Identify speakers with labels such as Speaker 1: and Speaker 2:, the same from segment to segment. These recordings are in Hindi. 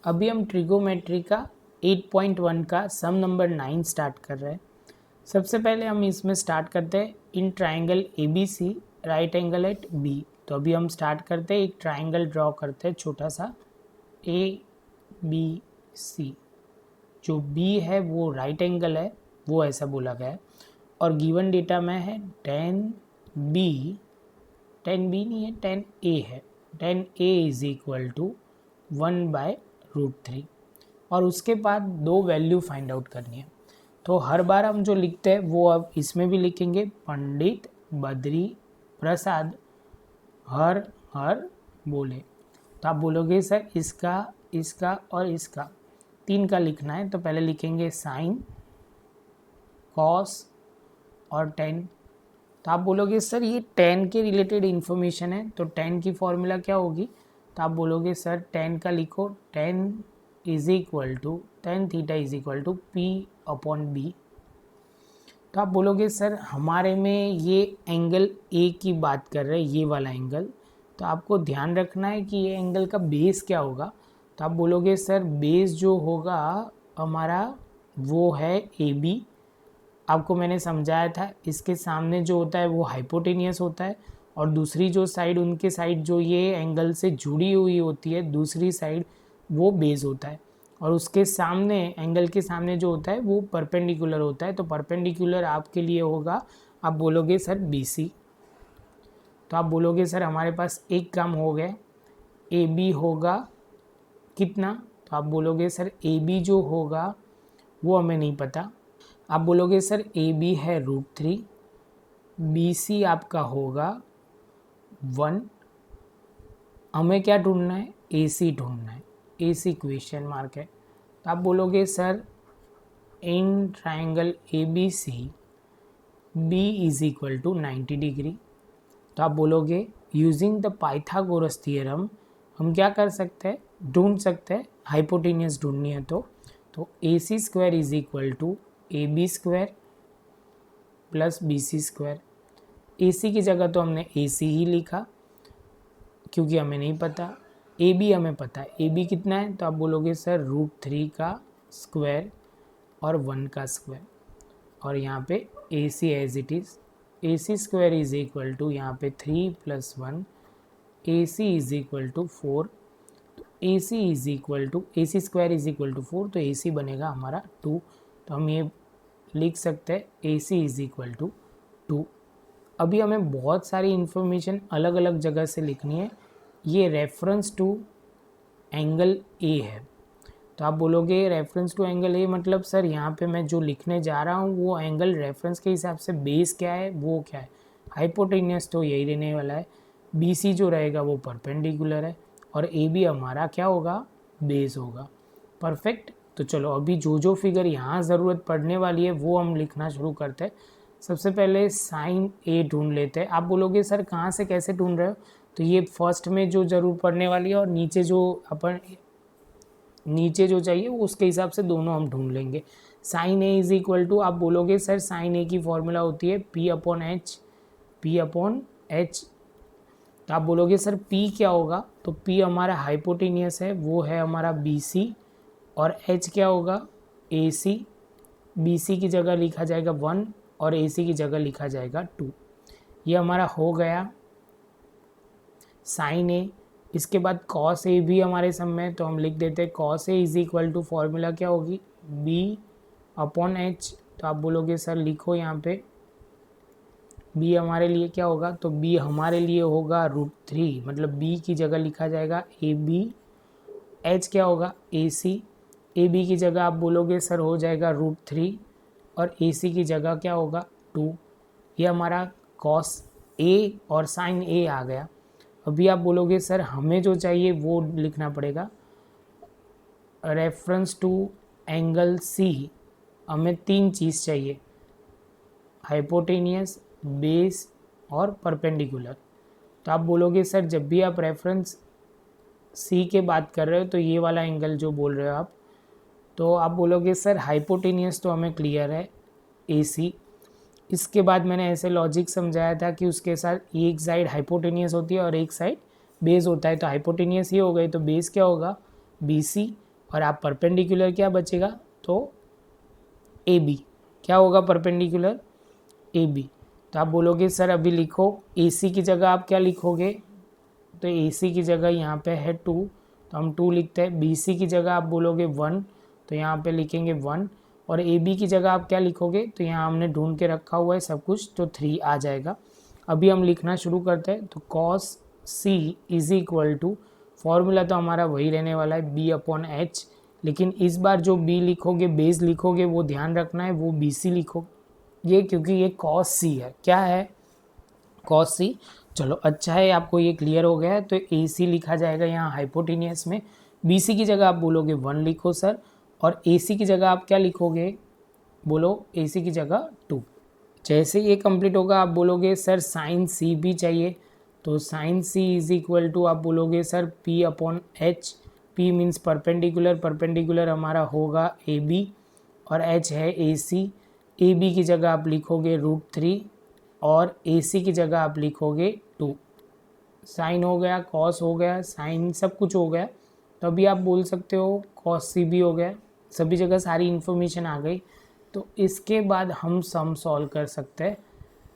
Speaker 1: अभी हम ट्रिगोमेट्री का 8.1 का सम नंबर 9 स्टार्ट कर रहे हैं। सबसे पहले हम इसमें स्टार्ट करते हैं in triangle ABC right angle at B। तो अभी हम स्टार्ट करते हैं, एक ट्राइंगल ड्रॉ करते हैं छोटा सा ABC। जो B है वो राइट एंगल है, वो ऐसा बोला गया है। और गिवन डेटा में है 10B नहीं है 10A है। 10A इज इक्वल टू 1/√3 और उसके बाद दो वैल्यू फाइंड आउट करनी है। तो हर बार हम जो लिखते हैं वो अब इसमें भी लिखेंगे, पंडित बद्री प्रसाद हर हर बोले। तो आप बोलोगे सर इसका और इसका तीन का लिखना है, तो पहले लिखेंगे साइन कॉस और टेन। तो आप बोलोगे सर ये टेन के रिलेटेड इन्फॉर्मेशन है, तो टेन की फॉर्मूला क्या होगी? तो आप बोलोगे सर टेन का लिखो, tan is equal to tan theta is equal to P/B। तो आप बोलोगे सर हमारे में ये एंगल A की बात कर रहे हैं, ये वाला एंगल, तो आपको ध्यान रखना है कि ये एंगल का बेस क्या होगा। तो आप बोलोगे सर बेस जो होगा हमारा वो है AB। आपको मैंने समझाया था इसके सामने जो होता है वो हाइपोटेनियस होता है और दूसरी जो साइड उनके साइड जो ये एंगल से जुड़ी हुई होती है दूसरी साइड वो बेस होता है। और उसके सामने एंगल के सामने जो होता है वो परपेंडिकुलर होता है। तो परपेंडिकुलर आपके लिए होगा, आप बोलोगे सर BC। तो आप बोलोगे सर हमारे पास एक काम हो गया, AB होगा कितना? तो आप बोलोगे सर AB जो होगा वो हमें नहीं पता। आप बोलोगे सर AB है √3, BC आपका होगा 1। हमें क्या ढूंढना है? AC ढूंढना है, AC क्वेश्चन मार्क है। तो आप बोलोगे sir in triangle ABC B is equal to 90 degree. तो आप बोलोगे यूजिंग द पाइथागोरस थ्योरम हम क्या कर सकते हैं, ढूंढ सकते हैं, हाइपोटेनियस ढूंढनी है। तो AC square is equal to AB square plus BC square. AC की जगह तो हमने AC ही लिखा क्योंकि हमें नहीं पता, AB हमें पता है। AB कितना है? तो आप बोलोगे सर √3 का स्क्वायर और 1 का स्क्वायर और यहाँ पे AC as it is. AC square is equal to यहाँ पे 3 + 1, AC इज इक्वल टू 4। तो AC is equal to AC square is equal to 4, तो AC बनेगा हमारा 2। तो हम ये लिख सकते हैं AC इज इक्वल टू 2। अभी हमें बहुत सारी इन्फॉर्मेशन अलग अलग जगह से लिखनी है। ये रेफरेंस टू एंगल A है। तो आप बोलोगे रेफरेंस टू एंगल A मतलब सर यहाँ पे मैं जो लिखने जा रहा हूँ वो एंगल रेफरेंस के हिसाब से बेस क्या है, वो क्या है? हाइपोटेनियस तो यही रहने वाला है, BC जो रहेगा वो परपेंडिकुलर है और AB हमारा क्या होगा? बेस होगा। परफेक्ट। तो चलो अभी जो फिगर यहाँ ज़रूरत पड़ने वाली है वो हम लिखना शुरू करते हैं। सबसे पहले साइन A ढूंढ लेते हैं। आप बोलोगे सर कहाँ से कैसे ढूंढ रहे हो? तो ये फर्स्ट में जो ज़रूर पड़ने वाली है और नीचे जो चाहिए वो उसके हिसाब से दोनों हम ढूंढ लेंगे। Sine A is equal to, आप बोलोगे सर साइन A की फॉर्मूला होती है P/H। तो आप बोलोगे सर P क्या होगा? तो P हमारा हाइपोटेनियस है, वो है हमारा BC और H क्या होगा? AC। BC की जगह लिखा जाएगा 1 और AC की जगह लिखा जाएगा 2। ये हमारा हो गया साइन A। इसके बाद कॉस A भी हमारे सम में, तो हम लिख देते हैं cos A is equal to formula क्या होगी? B/H। तो आप बोलोगे सर लिखो यहाँ पे B हमारे लिए क्या होगा? तो B हमारे लिए होगा √3, मतलब B की जगह लिखा जाएगा AB। H क्या होगा? AC। AB की जगह आप बोलोगे सर हो जाएगा √3 और AC की जगह क्या होगा? 2। ये हमारा कॉस A और साइन A आ गया। अभी आप बोलोगे सर हमें जो चाहिए वो लिखना पड़ेगा, रेफरेंस टू एंगल C। हमें तीन चीज़ चाहिए, हाइपोटेनियस, बेस और परपेंडिकुलर। तो आप बोलोगे सर जब भी आप रेफरेंस C के बात कर रहे हो तो ये वाला एंगल जो बोल रहे हो आप, तो आप बोलोगे सर हाइपोटेनियस तो हमें क्लियर है AC। इसके बाद मैंने ऐसे लॉजिक समझाया था कि उसके साथ एक साइड हाइपोटेनियस होती है और एक साइड बेस होता है, तो हाइपोटेनियस ये हो गई तो बेस क्या होगा? BC। और आप परपेंडिकुलर क्या बचेगा, तो ए बी, क्या होगा परपेंडिकुलर ए बी। तो आप बोलोगे सर अभी लिखो, ए सी की जगह आप क्या लिखोगे, तो ए सी की जगह यहाँ पे है 2, तो हम 2 लिखते हैं। बी सी की जगह आप बोलोगे 1, तो यहाँ पे लिखेंगे 1, और ए बी की जगह आप क्या लिखोगे, तो यहाँ हमने ढूंढ के रखा हुआ है सब कुछ, तो 3 आ जाएगा। अभी हम लिखना शुरू करते हैं। तो cos c is equal to, formula तो हमारा वही रहने वाला है b/h, लेकिन इस बार जो b लिखोगे, बेस लिखोगे, वो ध्यान रखना है वो bc लिखो ये, क्योंकि ये cos c है। क्या है, cos c। चलो अच्छा है, आपको ये क्लियर हो गया है। तो ए सी लिखा जाएगा यहाँ हाइपोटेनियस में, बी सी की जगह आप बोलोगे 1 लिखो सर, और ए सी की जगह आप क्या लिखोगे, बोलो ए सी की जगह 2। जैसे ये कंप्लीट होगा आप बोलोगे सर साइन सी भी चाहिए, तो sine C is equal to आप बोलोगे sir p/h, p means perpendicular, perpendicular हमारा होगा ए बी, और h है ए सी। ए बी की जगह आप लिखोगे √3, और ए सी की जगह आप लिखोगे 2। साइन हो गया, कॉस हो गया, साइन सब कुछ हो गया। तो अभी आप बोल सकते हो कॉस सी भी हो गया, सभी जगह सारी इन्फॉर्मेशन आ गई। तो इसके बाद हम सम सॉल्व कर सकते हैं।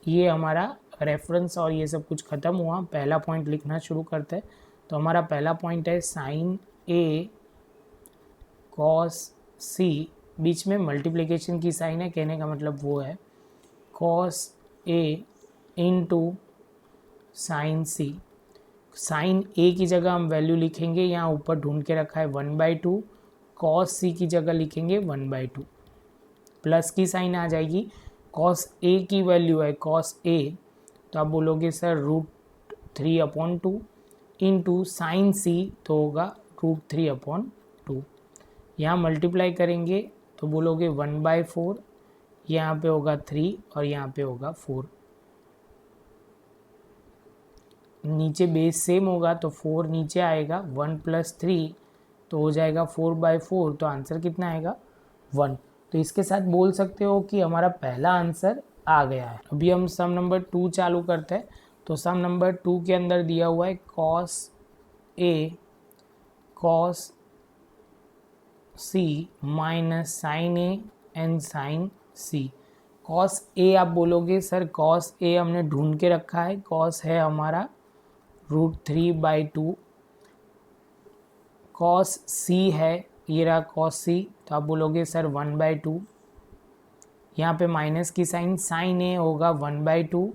Speaker 1: ये हमारा रेफरेंस और ये सब कुछ ख़त्म हुआ, पहला पॉइंट लिखना शुरू करते हैं। तो हमारा पहला पॉइंट है साइन ए कॉस सी, बीच में मल्टीप्लिकेशन की साइन है, कहने का मतलब वो है cos A into sine C. Sign ए की जगह हम वैल्यू लिखेंगे, यहाँ ऊपर ढूंढ के रखा है 1/2, कॉस सी की जगह लिखेंगे 1/2, प्लस की साइन आ जाएगी। कॉस ए की वैल्यू है कॉस ए, तो आप बोलोगे सर √3/2 इंटू साइन सी, तो होगा √3/2। यहाँ मल्टीप्लाई करेंगे तो बोलोगे 1/4, यहाँ पे होगा 3 और यहाँ पे होगा 4। नीचे बेस सेम होगा तो 4 नीचे आएगा, 1 + 3 तो हो जाएगा 4/4, तो आंसर कितना आएगा 1। तो इसके साथ बोल सकते हो कि हमारा पहला आंसर आ गया है। अभी हम सम नंबर 2 चालू करते हैं। तो सम नंबर 2 के अंदर दिया हुआ है cos A cos C minus sine A and sine C। cos A आप बोलोगे सर cos A हमने ढूंढ के रखा है, cos है हमारा √3/2, cos C है ये रहा cos C, तो आप बोलोगे सर 1/2, यहाँ पे माइनस की साइन, साइन ए होगा 1/2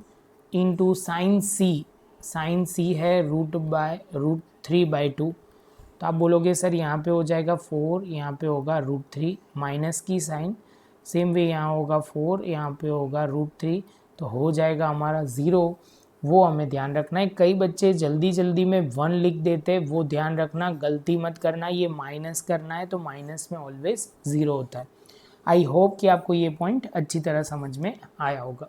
Speaker 1: इंटू साइन सी, साइन सी है √3/2, तो आप बोलोगे सर यहाँ पे हो जाएगा 4, यहाँ पे होगा √3, माइनस की साइन, सेम वे यहाँ होगा 4, यहाँ पे होगा √3, तो हो जाएगा हमारा 0। वो हमें ध्यान रखना है। कई बच्चे जल्दी जल्दी में 1 लिख देते हैं, वो ध्यान रखना, गलती मत करना। ये माइनस करना है तो माइनस में ऑलवेज 0 होता है। आई होप कि आपको ये पॉइंट अच्छी तरह समझ में आया होगा।